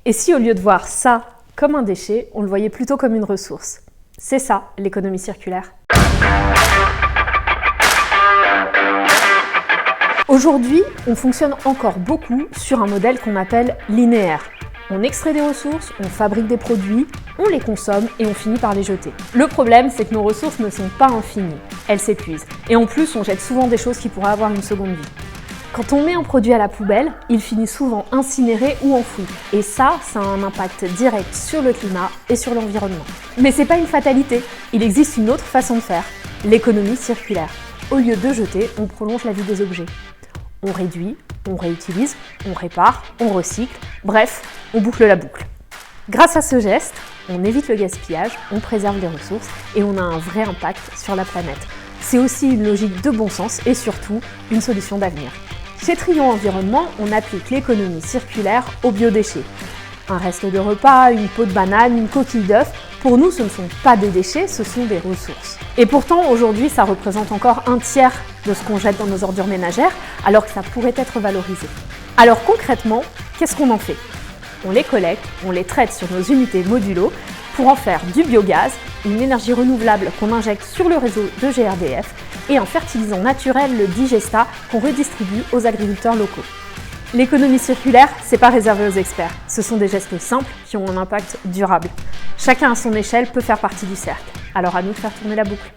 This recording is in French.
Et si au lieu de voir ça comme un déchet, on le voyait plutôt comme une ressource? C'est ça, l'économie circulaire. Aujourd'hui, on fonctionne encore beaucoup sur un modèle qu'on appelle linéaire. On extrait des ressources, on fabrique des produits, on les consomme et on finit par les jeter. Le problème, c'est que nos ressources ne sont pas infinies, elles s'épuisent. Et en plus, on jette souvent des choses qui pourraient avoir une seconde vie. Quand on met un produit à la poubelle, il finit souvent incinéré ou enfoui. Et ça a un impact direct sur le climat et sur l'environnement. Mais c'est pas une fatalité, il existe une autre façon de faire, l'économie circulaire. Au lieu de jeter, on prolonge la vie des objets. On réduit, on réutilise, on répare, on recycle, bref, on boucle la boucle. Grâce à ce geste, on évite le gaspillage, on préserve les ressources et on a un vrai impact sur la planète. C'est aussi une logique de bon sens et surtout une solution d'avenir. Chez Trio Environnement, on applique l'économie circulaire aux biodéchets. Un reste de repas, une peau de banane, une coquille d'œuf, pour nous ce ne sont pas des déchets, ce sont des ressources. Et pourtant aujourd'hui ça représente encore un tiers de ce qu'on jette dans nos ordures ménagères, alors que ça pourrait être valorisé. Alors concrètement, qu'est-ce qu'on en fait? On les collecte, on les traite sur nos unités modulo pour en faire du biogaz, une énergie renouvelable qu'on injecte sur le réseau de GRDF et un fertilisant naturel, le digesta, qu'on redistribue aux agriculteurs locaux. L'économie circulaire, c'est pas réservé aux experts. Ce sont des gestes simples qui ont un impact durable. Chacun à son échelle peut faire partie du cercle. Alors à nous de faire tourner la boucle.